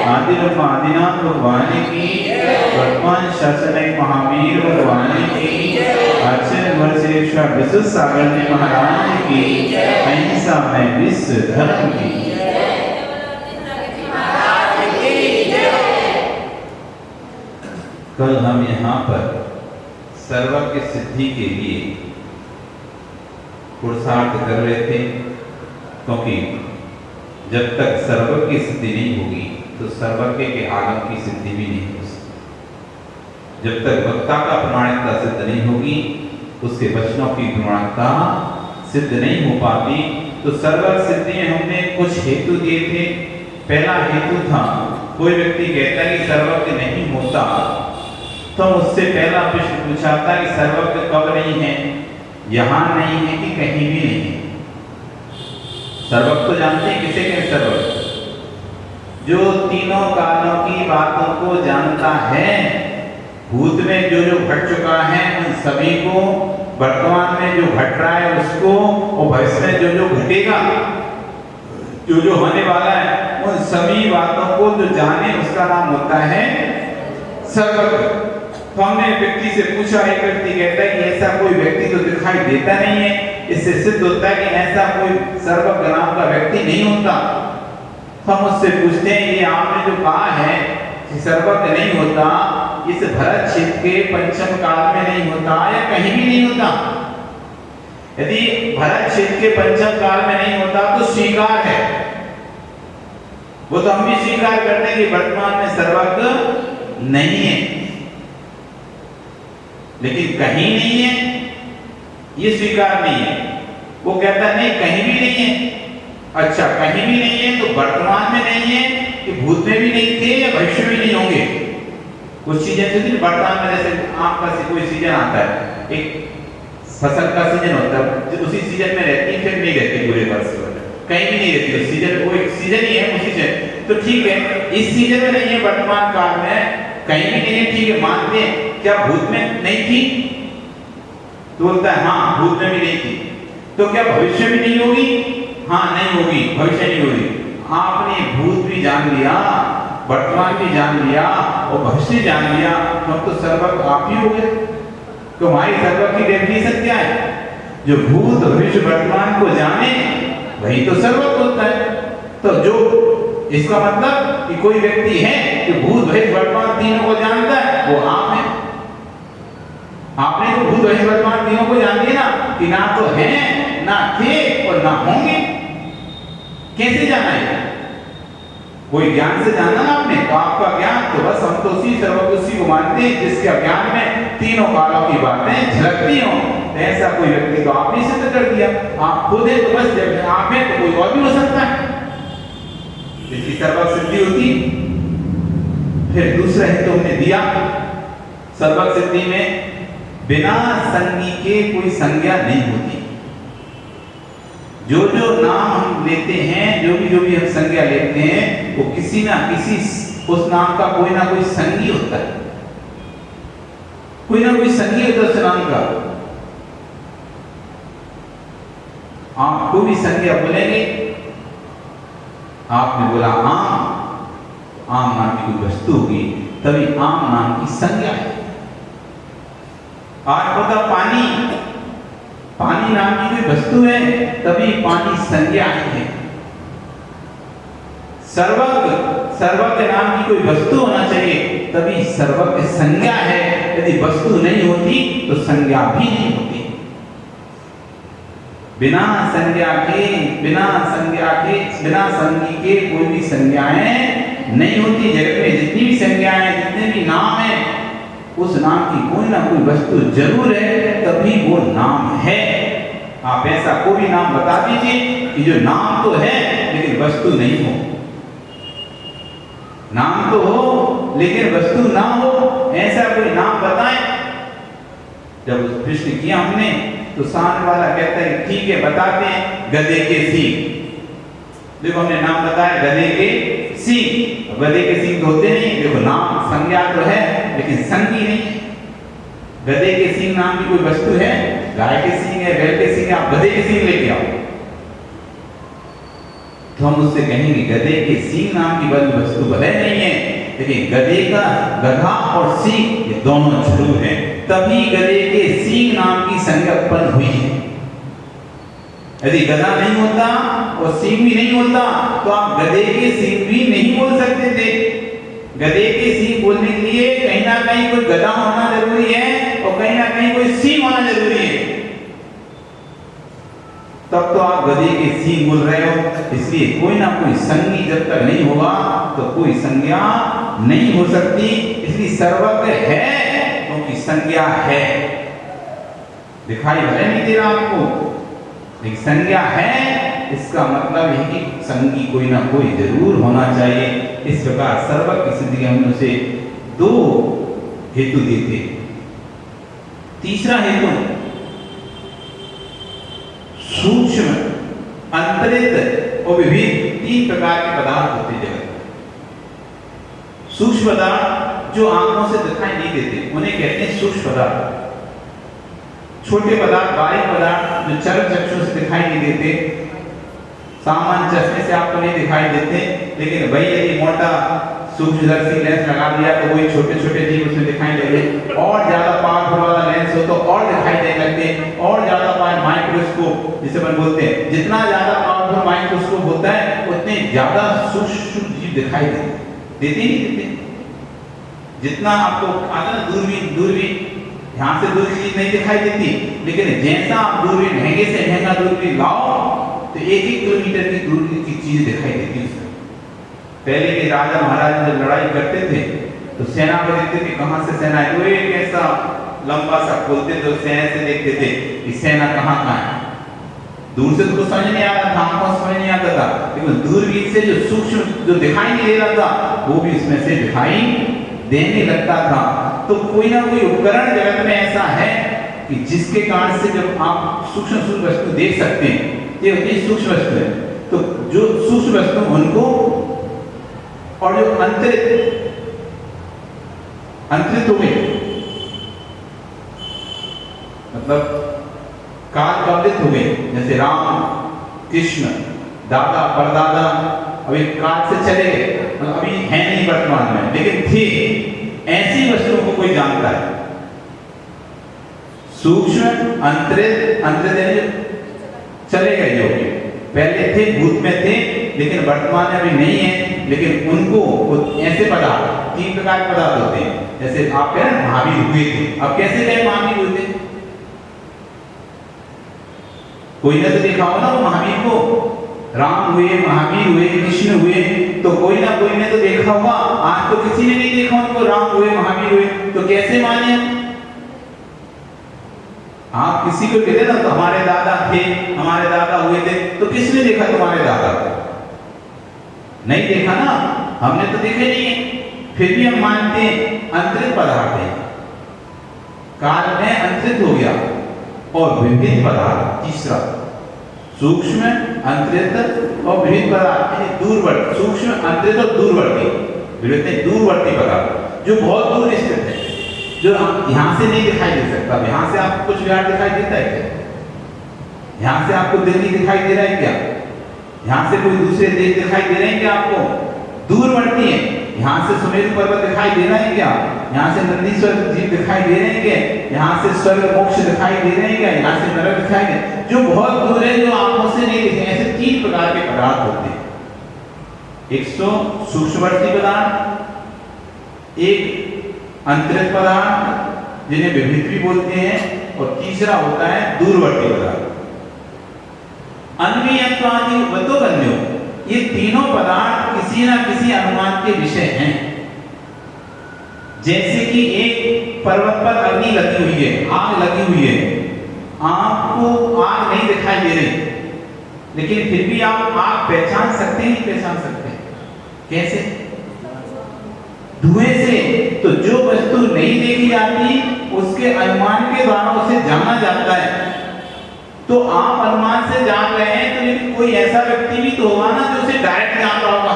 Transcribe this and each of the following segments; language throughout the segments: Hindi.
आदिलम आदिनाथ भगवान की, वर्तमान शासनिक महावीर भगवान की, आचार्य वर्षेश्वर विश्व सागर जी महाराज की, अहिंसा में विश्व धर्म की। कल हम यहाँ पर सर्वज्ञ सिद्धि के लिए पुरुषार्थ कर रहे थे, क्योंकि जब तक सर्वज्ञ सिद्धि नहीं होगी तो सर्वज्ञ के आगम की सिद्धि भी नहीं हो सकती। जब तक वक्ता का प्रमाणिकता सिद्ध नहीं होगी, उसके वचनों की प्रमाणिकता सिद्ध नहीं हो पाती। तो सर्वज्ञ सिद्धि में हमने कुछ हेतु दिए थे। पहला हेतु था, कोई व्यक्ति कहता है कि सर्वज्ञ नहीं होता, तो उससे पहला प्रश्न पूछा था कि सर्वज्ञ कब नहीं है, यहाँ नहीं है कि कहीं भी नहीं है। सर्वज्ञ तो जानते हैं किसे कहते हैं? सर्वज्ञ जो तीनों कालों की बातों को जानता है। भूत में जो जो घट चुका है उन सभी को, वर्तमान में जो घट रहा है उसको, और भविष्य में जो जो घटेगा, जो जो होने वाला है, उन सभी बातों को जो जाने उसका नाम होता है सर्वज्ञ। तो हमने व्यक्ति से पूछा, एक व्यक्ति कहता है कि ऐसा कोई व्यक्ति तो दिखाई देता नहीं है। इससे सिद्ध होता है कि ऐसा कोई सर्वज्ञ नाम का व्यक्ति नहीं होता। तो हम उससे पूछते हैं, ये आपने जो कहा है कि सर्वज्ञ नहीं होता, इस भरत क्षेत्र के पंचम काल में नहीं होता या कहीं भी नहीं होता? यदि भरत क्षेत्र के पंचम काल में नहीं होता तो स्वीकार है, वो तो हम भी स्वीकार करते हैं कि वर्तमान में सर्वज्ञ नहीं है, लेकिन कहीं नहीं है ये स्वीकार नहीं है। वो कहता नहीं कहीं भी नहीं है। अच्छा, कहीं भी नहीं है तो वर्तमान में नहीं है कि भूत में भी नहीं थे या भविष्य में नहीं होंगे। कुछ चीजें तो वर्तमान में, जैसे आपका कोई सीजन आता है, एक फसल का सीजन होता है, उसी सीजन में रहती, फिर नहीं रहती पूरे वर्ष में, कहीं भी नहीं रहती। उस सीजन, वो एक सीजन ही है उसी से, तो ठीक है, इस सीजन में नहीं है, वर्तमान काल में कहीं भी नहीं है, ठीक है, मानते हैं। क्या भूत में नहीं थी? तो बोलता है हाँ, भूत में भी नहीं थी। तो क्या भविष्य में नहीं होगी? हाँ, नहीं होगी, भविष्य नहीं होगी। आपने भूत भी जान लिया, वर्तमान भी जान लिया और भविष्य जान लिया, तो अब तो सर्वज्ञ आप ही हो गए। तो हमारी सर्वज्ञ की डेफिनेशन क्या है? जो भूत भविष्य वर्तमान को जाने वही तो सर्वज्ञ होता है। तो जो इसका मतलब कि कोई व्यक्ति है कि भूत भविष्य वर्तमान तीनों को जानता है, वो आप हैं। आपने तो भूत भविष्य वर्तमान तीनों को जान लिया ना, कि ना तो है, ना थे और ना होंगे। कैसे जाना है? कोई ज्ञान से जाना ना आपने, तो आपका ज्ञान तो बस हम तो उसी सर्वज्ञ उसी को मानते हैं जिसके ज्ञान में तीनों कालों की बातें झलकती हों। तो ऐसा कोई व्यक्ति तो आप ही सिद्ध कर दिया। आप खुद है तो बस, जब आप है तो कोई और भी हो सकता है, इसकी सर्वज्ञ सिद्धि होती। फिर दूसरा हेतु हमने दिया, सर्वज्ञ सिद्धि में बिना संगी के कोई संज्ञा नहीं होती। जो जो नाम हम लेते हैं, जो भी हम संज्ञा लेते हैं, वो किसी ना किसी उस नाम का कोई ना कोई संगी होता है, कोई ना कोई संगी होता है उस नाम का। आप को भी संज्ञा बोलेंगे, आपने बोला आम, आम नाम की कोई वस्तु होगी तभी आम नाम की संज्ञा है। आज होता पानी, पानी नाम की कोई वस्तु है तभी पानी संज्ञा है। सर्वज्ञ, सर्वज्ञ नाम की कोई वस्तु होना चाहिए तभी सर्वज्ञ संज्ञा है। यदि वस्तु नहीं होती तो संज्ञा भी नहीं होती। बिना संज्ञा के, बिना संगी के कोई भी संज्ञाएं नहीं होती। जगत में जितनी भी संज्ञाएं, जितने भी नाम हैं, उस नाम की कोई ना कोई वस्तु जरूर है तभी वो नाम है। आप ऐसा कोई भी नाम बता दीजिए कि जो नाम तो है लेकिन वस्तु नहीं हो। नाम तो हो लेकिन वस्तु ना हो, ऐसा कोई नाम बताएं। जब प्रश्न किया हमने तो सामने वाला कहता है ठीक है बताते हैं, गधे के सींग। देखो हमने नाम बताया गधे के सींग। गधे के सींग तो होते नहीं, देखो नाम संज्ञा तो है लेकिन संगी नहीं है। गधे के सींग नाम की कोई वस्तु है? गाय के सींग है, बैल के सींग है, आप गधे के सींग लेके आओ तो हम उससे कहेंगे गधे के सींग नाम की वस्तु भले नहीं है लेकिन गधे का गधा और सींग ये दोनों जरूर है, तभी गधे के सींग नाम की संज्ञा उत्पन्न हुई है। यदि गधा नहीं होता और सींग भी नहीं होता तो आप गधे के सींग भी नहीं बोल सकते थे। गधे के सींग बोलने के लिए कहीं ना कहीं कोई गधा होना जरूरी है और कहीं ना कहीं कोई सींग होना जरूरी है, तब तो आप गधे के सींग बोल रहे हो। इसलिए कोई ना कोई संज्ञा जब तक नहीं होगा तो कोई संज्ञा नहीं हो सकती। इसलिए सर्वज्ञ है क्योंकि संज्ञा है, दिखाई भले नहीं दे रहा आपको लेकिन संज्ञा है, इसका मतलब है कि संगी कोई ना कोई जरूर होना चाहिए। इस प्रकार सर्वज्ञ की सिद्धि हमने उसे दो हेतु दिए थे। तीसरा हेतु सूक्ष्म, अंतरित और विविध तीन प्रकार के पदार्थ होते जगत में। सूक्ष्म पदार्थ जो आंखों से दिखाई नहीं देते उन्हें कहते हैं सूक्ष्म पदार्थ। छोटे पदार्थ, बारीक पदार्थ जो चर्म चक्षु से दिखाई नहीं देते, सामान्य चश्मे से आपको नहीं दिखाई देते, लेकिन वही यदि मोटा सूक्ष्मदर्शी लेंस लगा दिया तो वही छोटे छोटे जीव उसमें दिखाई देंगे। और ज्यादा पावरफुल वाला लेंस हो तो और दिखाई देने लगते, और ज्यादा माइक्रोस्कोप जिसे अपन बोलते हैं, जितना ज्यादा पावरफुल माइक्रोस्कोप होता है उतने ज्यादा सूक्ष्म जीव दिखाई देते नहीं देते। जितना आपको आता ना दूरबीन, यहाँ से दूर की चीज नहीं दिखाई देती, लेकिन जैसा आप दूरबीन महंगे से महंगा दूरबीन लाओ तो 1-1 किलोमीटर की दूर की चीज दिखाई देती है। पहले के राजा महाराज जब लड़ाई करते थे तो सेना को देखते थे कहां से सेना है, तो एक ऐसा लंबा सा खोलते थे, सेना से देखते थे कि सेना कहां है। दूर से तो समझ नहीं आ रहा था, आंखों से समझ नहीं आता था, लेकिन दूरबीन से जो सूक्ष्म जो दिखाई नहीं दे रहा था वो भी उसमें से दिखाई देने लगता था। तो कोई ना कोई उपकरण जगत में ऐसा है कि जिसके कारण से जब आप सूक्ष्म वस्तु देख सकते हैं, ये होती है सूक्ष्म वस्तु है। तो जो सूक्ष्म वस्तु उनको, और जो अंतरित हो गए, मतलब काल कवलित हो गए, जैसे राम कृष्ण दादा परदादा अभी काल से चले गए, मतलब अभी है नहीं वर्तमान में, लेकिन थे, ऐसी वस्तुओं को कोई जानता है। सूक्ष्म अंतरित चले गए, जो पहले थे भूत में थे लेकिन वर्तमान में अभी नहीं है, लेकिन उनको ऐसे पदार्थ, 3 प्रकार के पदार्थ होते हैं। जैसे आप कह रहे हैं महावीर हुए थे, अब कैसे गए महावीर हुए थे? कोई ने तो देखा हो ना वो महावीर को, राम हुए, महावीर हुए, कृष्ण हुए, तो कोई ना कोई ने तो देखा होगा। आज तो किसी ने नहीं देखा उनको, राम हुए महावीर हुए, तो कैसे माने? आप किसी को कहते ना तो हमारे दादा थे, हमारे दादा हुए थे, तो किसने देखा तुम्हारे दादा को? नहीं देखा ना, हमने तो देखे नहीं है, फिर भी हम मानते हैं अंतरित पदार्थ है। काल में अंतरित हो गया। और विविध पदार्थ, तीसरा सूक्ष्म अंतरित और विविध पदार्थ, दूरवर्ती, सूक्ष्म अंतरित और दूरवर्ती, दूरवर्ती पदार्थ जो बहुत दूर स्थित है, जो यहाँ से नहीं दिखाई दे सकता। यहाँ से आपको कुछ बिहार दिखाई देता है क्या? यहाँ से आपको दिल्ली दिखाई दे रहा है क्या? यहाँ से कोई दूसरे देश दिखाई दे रहे हैं क्या आपको? दूरवर्ती है। यहाँ से सुमेरु पर्वत दिखाई दे रहा है क्या? यहाँ से नंदीश्वर जीव दिखाई दे रहे हैं क्या? यहाँ से स्वर्ग मोक्ष दिखाई दे रहे हैं क्या? यहाँ से नरक दिखाई दे, जो बहुत दूर है, जो आंखों से नहीं दिखे। ऐसे 3 प्रकार के पदार्थ होते हैं। एक सूक्ष्मवर्ती पदार्थ, एक अंतरित पदार्थ जिन्हें विविध भी बोलते हैं, और तीसरा होता है दूरवर्ती पदार्थ। अन्वयत्वादिवतोगन्यो, ये तीनों पदार्थ किसी ना किसी अनुमान के विषय हैं। जैसे कि एक पर्वत पर अग्नि लगी हुई है, आग लगी हुई है, आपको आग नहीं दिखाई दे रही, लेकिन फिर भी आप आग पहचान सकते हैं, नहीं पहचान सकते? कैसे? धुएं से। तो जो वस्तु नहीं देखी जाती उसके अनुमान के द्वारा उसे जाना जाता है। तो आप अनुमान से जान रहे हैं, तो लेकिन कोई ऐसा व्यक्ति भी तो होगा ना जो उसे डायरेक्ट जान रहा होगा।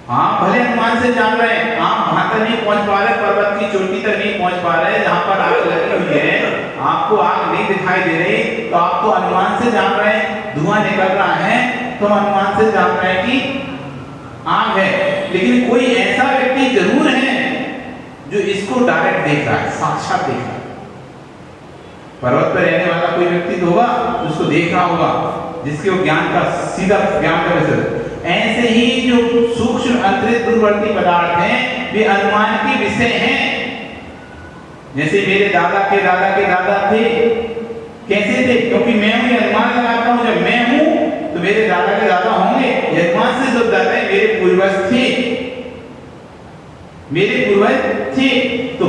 आप भले अनुमान से जान रहे हैं, आप वहां तक नहीं पहुंच पा रहे, पर्वत की चोटी तक नहीं पहुंच पा रहे जहां पर आग लगी हुई है, आपको आग नहीं दिखाई दे रही, तो आप तो अनुमान से जान रहे हैं धुआं निकल रहा है, तो अनुमान से जान रहे हैं कि आग है। लेकिन कोई ऐसा व्यक्ति जरूर है जो इसको डायरेक्ट देख रहा है, साक्षात देख रहा है। पर्वत पर रहने वाला कोई व्यक्ति तो होगा उसको देख रहा होगा, जिसके वो ज्ञान का सीधा ज्ञान का विषय। ऐसे ही जो सूक्ष्म अंतरिक्ष दूरवर्ती पदार्थ हैं वे अनुमान के विषय हैं। जैसे मेरे दादा के दादा थे, कैसे थे? क्योंकि मैं हूं, अनुमान लगाता हूं जब मैं हूं तो मेरे दादा के दादा होंगे। अनुमान से सब जाता है मेरे पूर्वज थे, मेरे पूर्वज थे। तो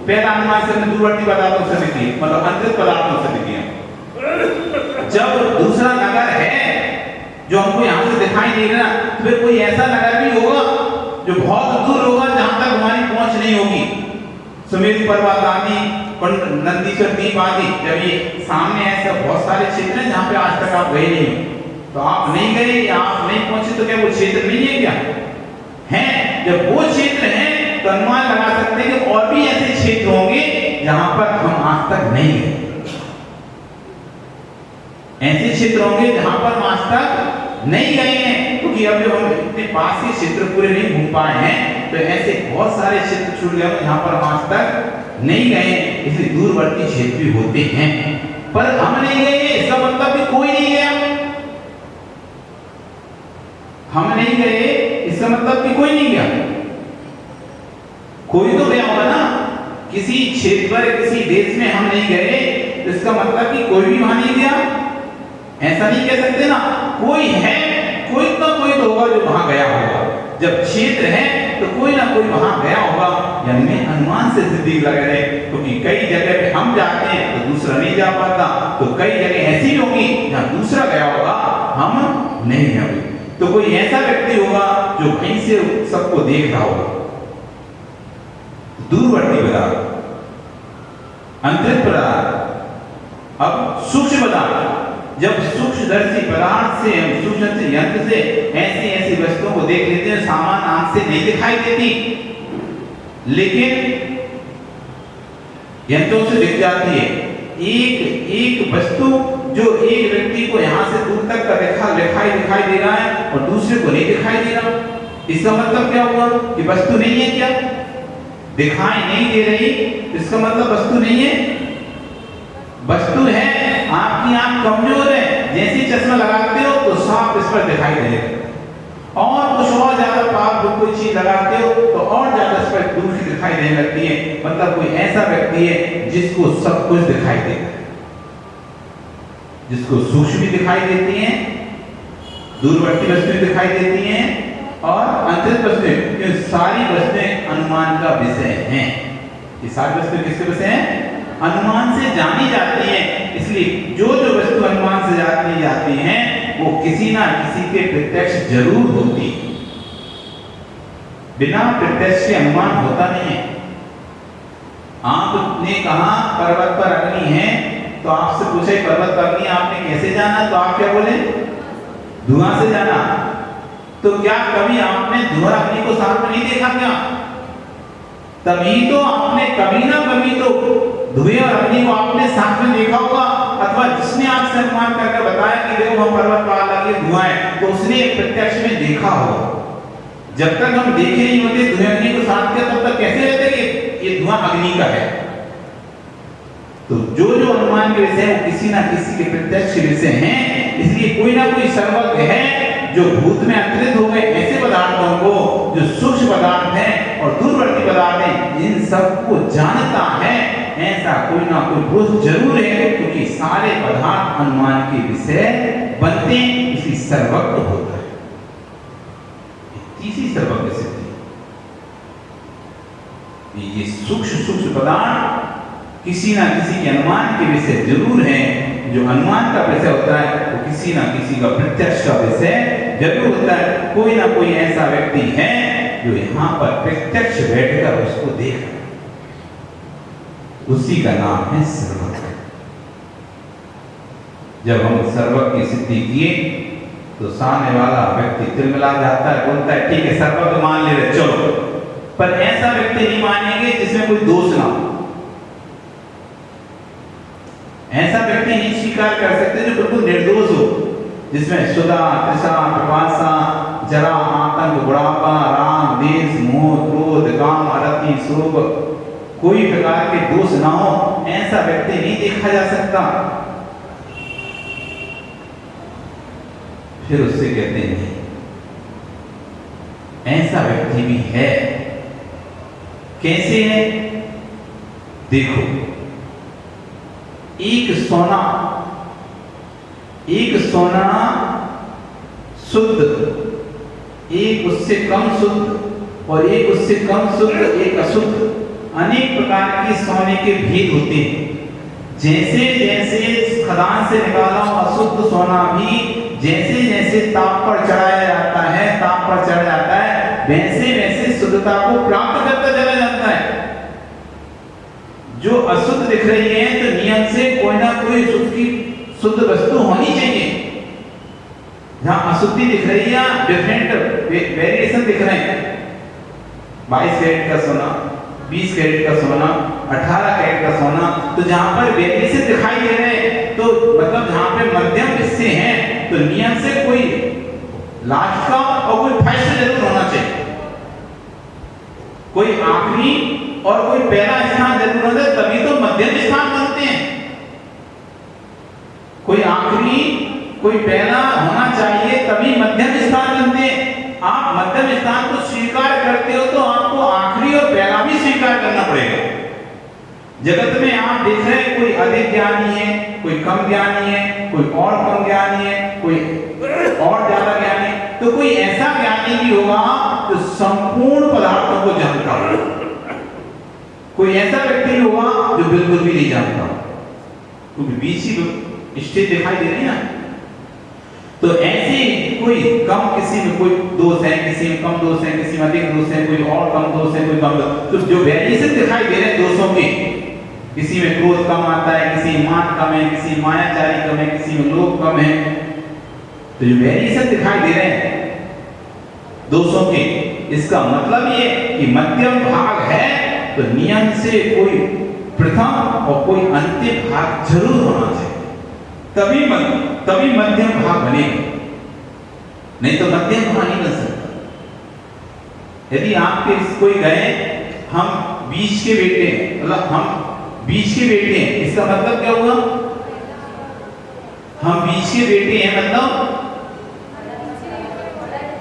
पहला अनुमान से दूरवर्ती पदार्थों से निकली, मतलब अंतरिक्ष पदार्थों से निकली। जब दूसरा नगर है जो हमको यहाँ से दिखाई दे रहा, तो फिर कोई ऐसा नगर भी होगा जो बहुत दूर होगा, जहां तक हमारी पहुंच नहीं होगी। सुमेरु पर्वत आदि, नंदीश्वर द्वीप आदि, जब ये सामने ऐसे बहुत सारे क्षेत्र हैं जहाँ पे आज तक आप गए नहीं, तो आप नहीं गए या आप नहीं पहुंचे तो क्या वो क्षेत्र नहीं है क्या? है। जब वो क्षेत्र है तो अनुमान लगा सकते हैं कि और भी ऐसे क्षेत्र होंगे जहां पर हम आज तक नहीं गए। ऐसे क्षेत्र होंगे जहां पर हम आज तक नहीं गए हैं, क्योंकि अब जो हम इतने पास के क्षेत्र पूरे नहीं घूम पाए हैं, तो ऐसे बहुत सारे क्षेत्र छूट गए जहां पर हम आज तक नहीं गए, इसलिए दूरवर्ती क्षेत्र भी होते हैं। पर हम नहीं गए इसका मतलब कि कोई नहीं गया। हम नहीं गए इसका मतलब कि कोई नहीं गया। कोई तो गया होगा ना, किसी क्षेत्र पर किसी देश में हम नहीं गए तो इसका मतलब कि कोई भी वहां नहीं गया, ऐसा नहीं कह सकते ना। कोई है, कोई तो होगा जो वहां गया होगा। जब क्षेत्र है तो कोई ना कोई वहां गया होगा, यानी अनुमान से सिद्धि लगे रहे, क्योंकि कई जगह पे हम जाते हैं तो दूसरा नहीं जा पाता, तो कई जगह ऐसी होगी जहां दूसरा गया होगा, हम नहीं गए। तो कोई ऐसा व्यक्ति होगा जो कहीं से सबको देख रहा होगा। दूरवर्ती पदार्थ, अंतरिक्ष पदार्थ। अब सूक्ष्म पदार्थ, जब सूक्ष्मदर्शी पदार्थ से, सूक्ष्म यंत्र से ऐसी वस्तुओं को देख लेते हैं, सामान्य आंख से नहीं दिखाई देती, लेकिन यंत्रों से दिख जाती है। एक वस्तु जो एक व्यक्ति को यहां से दूर तक का दिखाई दे रहा है और दूसरे को नहीं दिखाई दे रहा, इसका मतलब क्या हुआ कि वस्तु नहीं है। क्या दिखाई नहीं दे रही, इसका मतलब वस्तु नहीं है। वस्तु है, आपकी आंख कमजोर है, जैसे चश्मा लगाते हो तो साफ इस पर दिखाई देगा, और कुछ और ज्यादा पावरफुल कोई चीज लगाते हो तो और ज्यादा इस पर दूर से दिखाई देने लगती है। मतलब कोई ऐसा व्यक्ति है जिसको सब कुछ दिखाई देता है, जिसको सूक्ष्म भी दिखाई देती हैं, दूरवर्ती वस्तुएं दिखाई देती हैं और अंतरिक्ष वस्तुएं। ये सारी वस्तुएं अनुमान का विषय हैं। ये सारी वस्तुएं किसके विषय हैं? अनुमान से जानी जाती है। इसलिए जो वस्तु अनुमान से जाती हैं वो किसी ना किसी के प्रत्यक्ष जरूर होती है। बिना प्रत्यक्ष के अनुमान होता नहीं है। आपने कहा पर्वत पर अग्नि है, तो आपसे पूछे पर्वत पर अग्नि आपने कैसे जाना, तो आप क्या बोले? धुआं से जाना। तो क्या कभी आपने धुआं अग्नि को साथ में नहीं देखा क्या? तभी तो आपने कभी ना कभी तो धुएं और अग्नि को आपने साथ में देखा होगा, अथवा जिसने आपसे अनुमान करके बताया कि देखो हम पर्वत पर लगे धुआं है, तो उसने प्रत्यक्ष में देखा होगा। जब तक हम देखे नहीं होते धुएं अग्नि को साथ के, तब तक कैसे रहते कि ये धुआं अग्नि का है। तो जो अनुमान के विषय वो किसी ना किसी के प्रत्यक्ष विषय हैं। इसलिए कोई ना कोई सर्वज्ञ है जो भूत में अंतरित हो गए ऐसे पदार्थों को, जो सूक्ष्म पदार्थ हैं और दूरवर्ती पदार्थ हैं, इन सबको जानता है। ऐसा कोई ना कोई पुरुष जरूर है, क्योंकि सारे पदार्थ अनुमान के विषय बनते हैं, इसी सर्वज्ञ होता है। तीसरी सर्वज्ञ सिद्धि, ये सूक्ष्म पदार्थ किसी ना किसी के अनुमान के विषय जरूर है। जो अनुमान का विषय होता है वो किसी ना किसी का प्रत्यक्ष का विषय जरूर होता है। कोई ना कोई ऐसा व्यक्ति है जो यहाँ पर प्रत्यक्ष बैठकर उसको देख रहा है, उसी का नाम है सर्वज्ञ। जब हम सर्वज्ञ की सिद्धि किए तो सामने वाला व्यक्ति तिलमिला जाता है, बोलता है ठीक है सर्वज्ञ मान ले रहे चलो, पर ऐसा व्यक्ति नहीं मानेंगे जिसमें कोई दोष ना हो। ऐसा व्यक्ति नहीं स्वीकार कर सकते जो बिल्कुल निर्दोष हो, जिसमें सुधा, तृषा, पिपासा, जरा, आतंक, बुढ़ापा, राग, पत्नी स्वरूप कोई प्रकार के दोष ना हो, ऐसा व्यक्ति नहीं देखा जा सकता। फिर उससे कहते हैं ऐसा व्यक्ति भी है। कैसे है? देखो, एक सोना शुद्ध, एक उससे कम शुद्ध और एक उससे कम शुद्ध, एक अशुद्ध, अनेक प्रकार के सोने के भेद होते हैं। जैसे जैसे खदान से निकाला अशुद्ध सोना भी जैसे जैसे ताप पर चढ़ाया जाता है, ताप पर चढ़ जाता है, वैसे वैसे शुद्धता को प्राप्त करता चला जाता है। जो अशुद्ध दिख रही है तो नियम से कोई ना कोई शुद्ध वस्तु होनी चाहिए। जहां अशुद्धि दिख रही है, डिफरेंट वेरिएशन दिख रहे हैं, 22 कैरेट का सोना, 20 कैरेट का सोना, 18 कैरेट का सोना, तो जहां पर वेरिएशन दिखाई दे रहे हैं तो मतलब जहां पे मध्यम हिस्से हैं तो नियम से कोई लास्ट का और कोई फर्स्ट जरूर होना चाहिए, कोई आखिरी और कोई पहला स्थान जरूर होता है, तभी तो मध्यम स्थान बनते हैं। कोई आखिरी कोई पहला होना चाहिए तभी मध्यम स्थान बनते हैं। आप मध्यम स्थान को स्वीकार करते हो तो आपको आखिरी और पहला भी स्वीकार करना पड़ेगा। जगत में आप देख रहे हैं कोई अधिक ज्ञानी है, कोई कम ज्ञानी है, कोई और कम ज्ञानी है, कोई और ज्यादा ज्ञानी, तो कोई ऐसा ज्ञानी भी होगा जो संपूर्ण पदार्थों को जानता हो, कोई ऐसा व्यक्ति होगा जो बिल्कुल भी नहीं जानता, क्योंकि बीच ही स्टेज दिखाई दे रही है ना। तो ऐसे कोई कम, किसी में कोई दोष है, किसी में कम दोष है, किसी में अधिक दोष है, कोई और कम दोष है, कोई कम दोष, तो जो वेरिएशन दिखाई दे रहे हैं दोषों के, किसी में क्रोध कम आता है, किसी में मान कम है, किसी में मायाचारी कम है, किसी में लोभ कम है, तो जो वेरिएशन दिखाई दे रहे हैं दोषों के, इसका मतलब ये कि मध्यम भाग है तो नियम से कोई प्रथम और कोई अंतिम भाग जरूर होना चाहिए, तभी मध्यम भाग बनेगा, नहीं तो मध्यम भाग नहीं बन सकता। यदि आपके कोई गए हम बीच के बेटे हैं, मतलब हम बीच के बेटे हैं, इसका मतलब क्या हुआ? हम बीच के बेटे हैं मतलब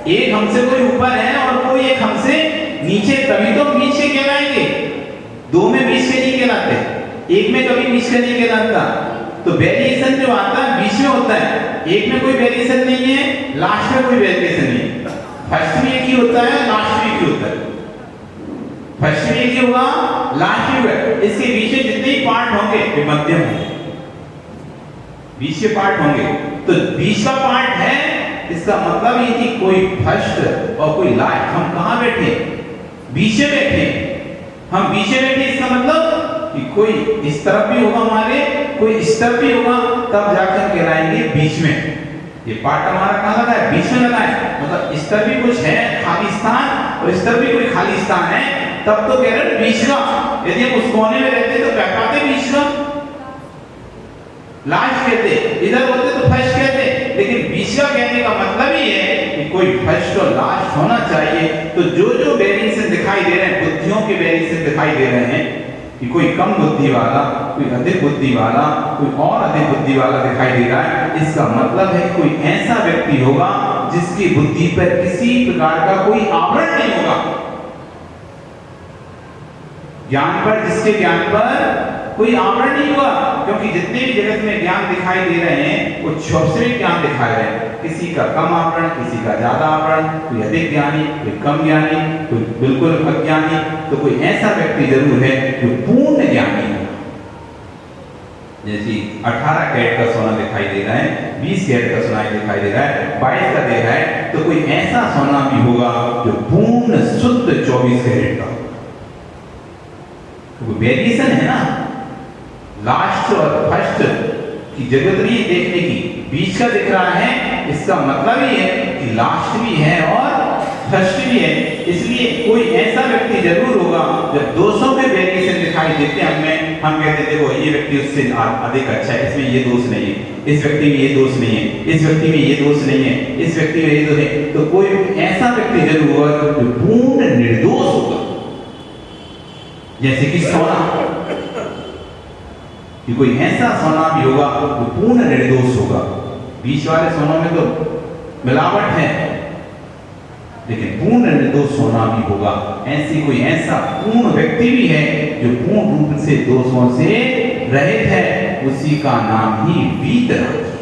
एक हमसे कोई ऊपर है और कोई एक हमसे नीचे, तभी तो बीच के कहलाएंगे। दो में बीच के नहीं कहलाते, एक में कभी बीच का नहीं कहलाता। तो वेरिएशन जो आता है बीच में होता है, एक में कोई वेरिएशन नहीं है, लास्ट में कोई वेरिएशन नहीं है। फर्स्ट में एक ही होता है, लास्ट में एक ही होता है। फर्स्ट में एक ही होगा, लास्ट में होगा। इसके बीच में जितने ही पार्ट होंगे वे मध्यम होंगे, बीच के पार्ट होंगे। तो बीच का पार्ट है, इसका मतलब ये कि कोई फर्स्ट और कोई लास्ट। हम कहाँ बैठे? बीच में बैठे। हम बीच में बैठे, इसका मतलब कि कोई इस तरफ भी होगा हमारे, कोई इस तरफ भी होगा, तब जाकर हम कहलाएंगे बीच में। ये पार्ट हमारा कहाँ लगा है? बीच में लगा है। मतलब इस तरफ भी कुछ है खाली स्थान और इस तरफ भी कोई खाली स्थान है, तब तो कह रहे बीच का। यदि हम उस कोने में रहते तो कह पाते बीच का, लास्ट कहते, इधर होते तो फर्स्ट कहते, लेकिन बीच का कहने का मतलब ही है कि कोई फर्स्ट और लास्ट होना चाहिए। तो जो जो वेरिएशन दिखाई दे रहे हैं, बुद्धियों के वेरिएशन दिखाई दे रहे हैं कि कोई कम बुद्धि वाला, कोई अधिक बुद्धि वाला, कोई और अधिक बुद्धि वाला दिखाई दे रहा है, इसका मतलब है कोई ऐसा व्यक्ति होगा जिसकी बुद्धि पर किसी प्रकार का कोई आवरण नहीं होगा। ज्ञान पर, जिसके ज्ञान पर कोई आवरण नहीं हुआ, क्योंकि जितने भी जगत में ज्ञान दिखाई दे रहे हैं वो छोटे ज्ञान दिखाए रहे हैं। किसी का कम आवरण, किसी का ज्यादा आवरण, कोई अधिक ज्ञानी, कोई कम ज्ञानी, कोई बिल्कुल अज्ञानी। तो कोई ऐसा व्यक्ति जरूर है जो पूर्ण ज्ञानी है। जैसे 18 कैरेट का सोना दिखाई दे रहा है, 20 कैरेट का सोना दिखाई दे रहा है, 22 का दे रहा है, तो कोई ऐसा सोना भी होगा जो पूर्ण शुद्ध 24 कैरेट का। तो वेरिएशन है ना, लास्ट और फर्स्ट की जरूरत नहीं देखने की, बीच का दिख रहा है, इसका मतलब ही है कि लास्ट भी है और फर्स्ट भी है। इसलिए कोई ऐसा व्यक्ति जरूर होगा जब दोषों के वेरिएशन दिखाई देते हैं, हम कहते हैं देखो ये व्यक्ति उससे अधिक अच्छा है, इसमें ये दोष नहीं है, इस व्यक्ति में ये दोष नहीं है, इस व्यक्ति में ये दोष नहीं है, इस व्यक्ति में ये दोष है। तो कोई ऐसा व्यक्ति जरूर होगा जो पूर्ण निर्दोष होगा, जैसे कि सोना, कि कोई ऐसा सोना भी होगा जो पूर्ण निर्दोष होगा। बीच वाले सोनों में तो मिलावट है, लेकिन पूर्ण निर्दोष सोना भी होगा। ऐसी कोई ऐसा पूर्ण व्यक्ति भी है जो पूर्ण रूप से दोषों से रहित है, उसी का नाम ही वीतरागी है।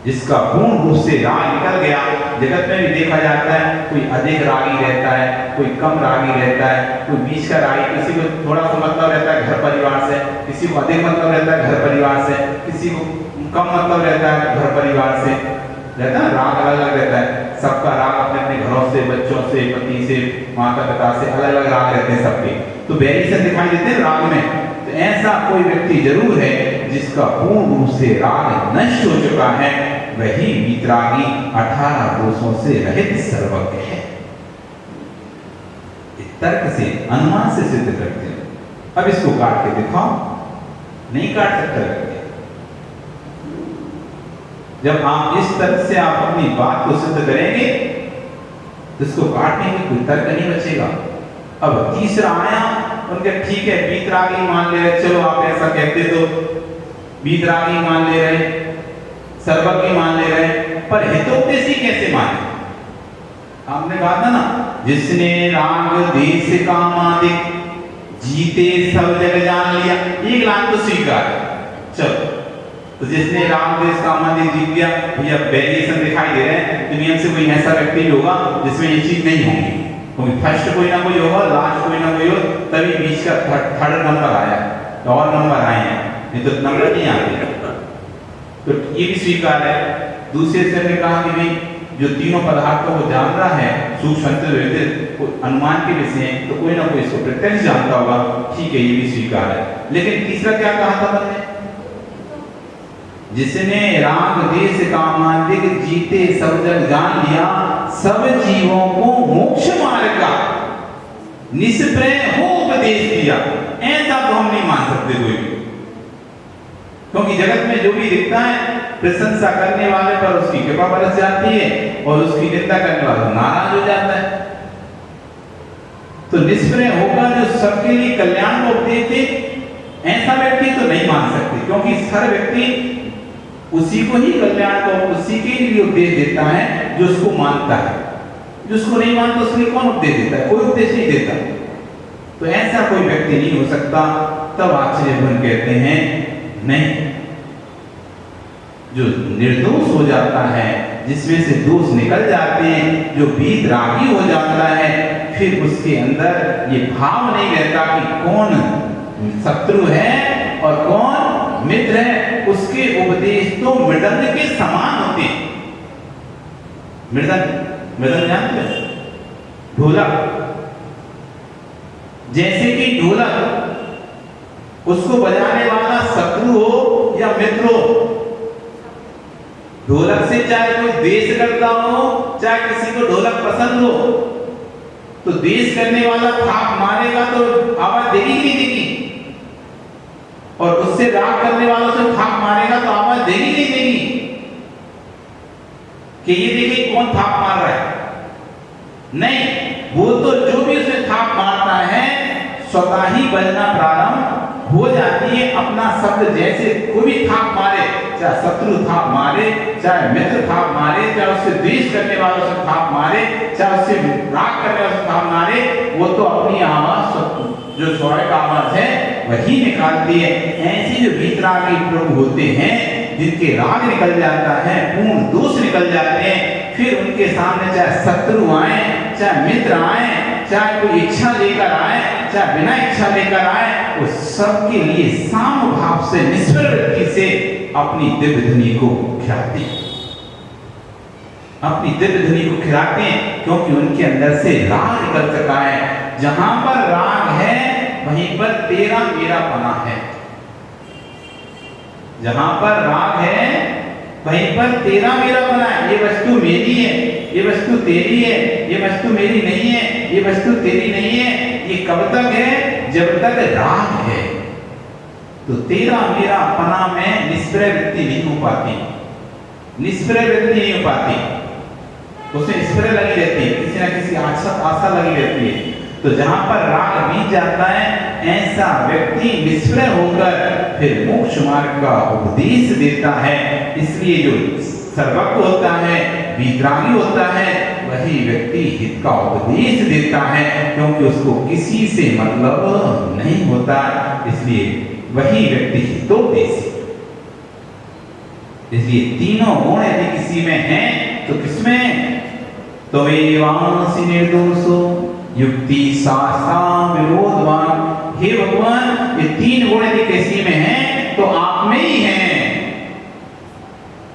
जिसका पूर्ण रूप से राग निकल गया। जगत में भी देखा जाता है, कोई अधिक रागी रहता है, कोई कम रागी रहता है, कोई बीच का रागी, किसी को थोड़ा सा मतलब रहता है घर परिवार से, किसी को अधिक मतलब रहता है घर परिवार से, किसी को कम मतलब रहता है घर परिवार से, रहता है राग अलग अलग रहता है। सबका राग अपने अपने घरों से, बच्चों से, पति से, माता पिता से अलग अलग राग रहते हैं सबके, तो वेरिएशन दिखाई देते हैं राग में। तो ऐसा कोई व्यक्ति जरूर है जिसका पूर्ण रूप से राग नष्ट हो चुका है, वही वीतरागी 18 दोषों से रहित सर्वज्ञ है। तर्क से, अनुमान से सिद्ध करते हैं। अब इसको काट के दिखाओ, नहीं काट सकते व्यक्ति। जब आप इस तर्क से आप अपनी बात को सिद्ध करेंगे तो इसको काटने में कोई तर्क नहीं बचेगा। अब तीसरा आया, उनके ठीक है वीतरागी मान ले रहे, चलो आप ऐसा कहते तो वीतरागी मान ले रहे, सर्वज्ञ मान ले रहे, पर हितोपदेशी कैसे माने? आपने कहा था ना, जिसने राग देश कामादिक जीते सब जग जान लिया, एक लाइन तो स्वीकार। चलो, तो जिसने राग देश कामादिक जीत गया, भैया वेरिएशन दिखाई दे रहे हैं, दुनिया से कोई ऐसा व्यक्ति भी होगा जिसमें ये चीज नहीं होगी, क्योंकि फर्स्ट कोई ना कोई होगा, लास्ट कोई ना कोई हो, तभी बीच का थर्ड नंबर आया तो और नंबर आए हैं, नहीं तो नंबर नहीं आते। तो ये भी स्वीकार है। दूसरे से ने कहा कि भाई जो तीनों पदार्थों को जान रहा है सूक्ष्म अनुमान के विषय, तो कोई ना कोई इसको प्रत्यक्ष जानता होगा, ठीक है, ये भी स्वीकार है। लेकिन तीसरा क्या कहा था मैंने? जिसने राग देश कामादिक जीते सब जग जान लिया, सब जीवों को मोक्ष मार्ग का निष्प्रय हो उपदेश दिया। ऐसा तो हम नहीं मान सकते कोई भी, क्योंकि जगत में जो भी दिखता है, प्रशंसा करने वाले पर उसकी कृपा बरस जाती है और उसकी निंदा करने वाला नाराज हो जाता है। तो निष्प्रय होकर जो सबके लिए कल्याण को उपदेश दे, ऐसा व्यक्ति तो नहीं मान सकते, क्योंकि हर व्यक्ति उसी को ही कल्याण को, उसी के लिए उपदेश देता है जो उसको मानता है। जो उसको नहीं मानता उसके लिए कौन उपदेश देता है? कोई उपदेश नहीं देता। तो ऐसा कोई व्यक्ति नहीं हो सकता। तब आचार्यगण कहते हैं नहीं, जो निर्दोष हो जाता है, जिसमें से दोष निकल जाते हैं, जो वीतरागी हो जाता है, फिर उसके अंदर ये भाव नहीं रहता कि कौन शत्रु है और कौन मित्र है। उसके उपदेश तो मृदंग के समान होते हैं। मृदंग जानते हो? ढोलक, जैसे कि ढोलक उसको बजाने वाला शत्रु हो या मित्र हो, ढोलक से चाहे कोई द्वेष करता हो, चाहे किसी को ढोलक पसंद हो, तो द्वेष करने वाला थाप मारेगा तो आवाज देगी नहीं देगी, और उससे राग करने वालों से थाप मारेगा तो आवाज देगी नहीं देगी कि ये देखिए कौन थाप मार रहा है। नहीं, वो तो जो भी उसे थाप मारता है स्वतः ही बजना प्रारंभ हो जाती है। अपना शब्द जैसे कोई भी थाप मारे, चाहे शत्रु थाप मारे, चाहे मित्र थाप मारे, चाहे उससे द्वेष करने वालों से थाप मारे, चाहे उससे राग करने वालों से थाप मारे, वो तो अपनी आवाज जो स्वाभाविक आवाज है वही निकालती है। ऐसे जो वीतरागी प्रभु होते हैं, जिनके राग निकल जाता है, पूर्ण दोष निकल जाते हैं, फिर उनके सामने चाहे शत्रु आए, चाहे मित्र आए, चाहे कोई इच्छा लेकर आए, चाहे बिना इच्छा लेकर आए, वो सबके लिए साम भाव से, निष्फल वृत्ति से अपनी दिव्य ध्वनि को खिलाते हैं, अपनी दिव्य ध्वनि को खिलाते हैं, क्योंकि उनके अंदर से राग निकल चुका है। जहां पर राग है वहीं पर तेरा मेरा पना है। जहां पर राग है वहीं पर तेरा मेरा पना है। ये वस्तु मेरी है, ये वस्तु तेरी है, ये वस्तु मेरी नहीं है, ये वस्तु तेरी नहीं है। ये कब तक है? जब तक राग है। तो तेरा मेरा पना में निष्प्रय वृत्ति नहीं हो पाती, निष्प्रय वृत्ति नहीं हो पाती, उसे निष्प्रय लगी रहती है, किसी ना किसी आशा लगी रहती है। तो जहां पर राग बीत जाता है, ऐसा व्यक्ति निष्प्रय होकर फिर मोक्ष मार्ग का उपदेश देता है। इसलिए जो सर्वज्ञ होता है, वितरागी होता है, वही व्यक्ति हित का उपदेश देता है, क्योंकि उसको किसी से मतलब नहीं होता, इसलिए वही व्यक्ति हितोपदेशी। इसलिए तीनों गुण यदि किसी में है तो किसमें? तो वेवांसि निर्दोषो युक्ति शास्त्रा विरोधवान। हे भगवान, ये तीन गुण यदि किसी में है तो आप में ही है,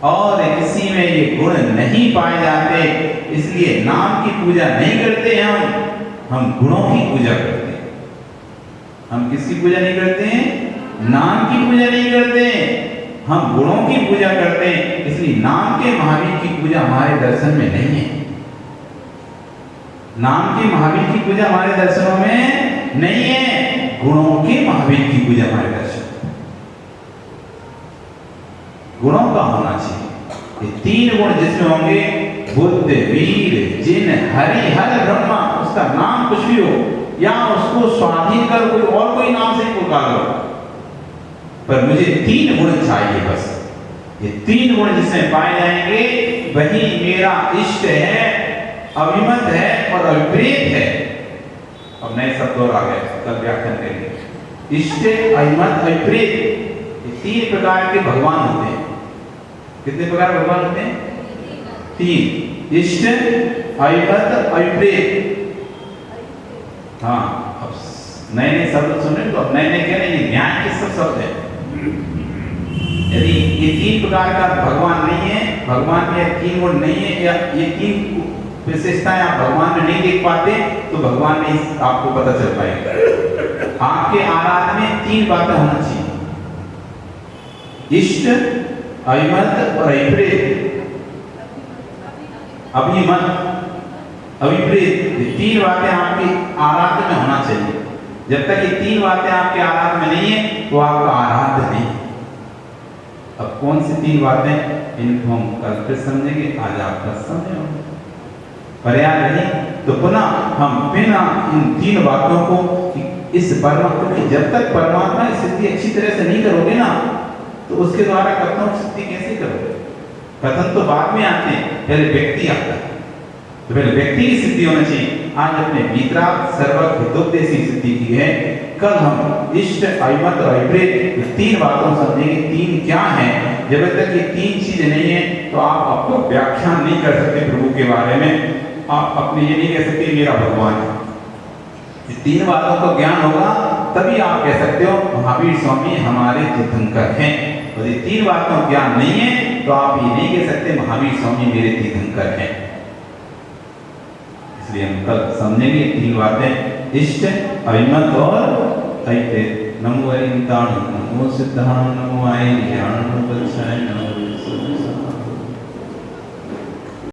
और किसी में ये गुण नहीं पाए जाते, इसलिए नाम की पूजा नहीं करते हम गुणों की पूजा करते हैं। हम किसकी पूजा नहीं करते हैं? नाम की पूजा नहीं करते, हम गुणों की पूजा करते हैं। इसलिए नाम के महावीर की पूजा हमारे दर्शन में नहीं है। नाम के महावीर की पूजा हमारे दर्शनों में नहीं है, गुणों के महावीर की पूजा हमारे दर्शन में। गुणों का होना चाहिए। ये तीन गुण जिसमें होंगे, बुद्ध, वीर, जिन, हरि, हर ब्रह्मा, उसका नाम कुछ भी हो, या उसको स्वाधीन कर कोई और कोई नाम से पुकारो, पर मुझे तीन गुण चाहिए बस। ये तीन गुण जिसमें पाए जाएंगे वही मेरा इष्ट है, अभिमत है और अभिप्रेत है। अब नए शब्द और आ गए, कल व्याख्यान करेंगे। इष्ट, अभिमत, अभिप्रेत, ये तीन प्रकार के भगवान होते हैं। कितने प्रकार भगवान होते हैं? तीन। इष्ट, अभिमत, अभिप्रेत। हाँ, अब नए नए शब्द सुन रहे तो अब नए नए कह रहे हैं, ज्ञान के सब शब्द है। यदि ये तीन प्रकार का भगवान नहीं है, भगवान में तीन गुण नहीं है, या ये तीन विशेषताएं आप भगवान में नहीं देख पाते, तो भगवान में आपको पता चल पाएगा। आपके आराधना में तीन बातें होना चाहिए, इष्ट, अभिमत और अभिप्रेत। अभिमत, अभिप्रेत, ये तीन बातें आपकी आराध्य में होना चाहिए। जब तक ये तीन बातें आपके आराध्य में नहीं है तो आपका आराध्य नहीं। अब कौन सी तीन बातें, इनको हम कल फिर समझेंगे, आज आपका समय होगा। पर याद रहे तो पुनः हम बिना इन तीन बातों को, इस परमात्मा की जब तक परमात्मा की सिद्धि अच्छी तरह से नहीं करोगे ना, तो उसके द्वारा कथनों की सिद्धि कैसे करोगे? कथन तो बाद में आते हैं, पहले व्यक्ति आता है, तो पहले व्यक्ति की सिद्धि होनी चाहिए। आज अपने वितराग सर्वज्ञ हितोपदेशी सिद्धि की है। कल हम इष्ट, अभिमत और अभिप्रेत तीन बातों समझेंगे। तीन क्या है? जब तक ये तीन चीजें नहीं है तो आप आपको व्याख्यान नहीं कर सकते प्रभु के बारे में। आप अपने ये नहीं कह सकते मेरा भगवान है। ये तीन बातों का ज्ञान होगा तभी आप कह सकते हो महावीर स्वामी हमारे तीर्थंकर हैं। और ये तीन बातों का ज्ञान नहीं है तो आप ये नहीं कह सकते महावीर स्वामी मेरे तीर्थंकर हैं। इसलिए हम कल समझेंगे तीन बातें, इष्ट, अभिमत और अभिप्रेत। नमो हरिंताण, नमो सिद्धांत, नमो आय ज्ञान, नमो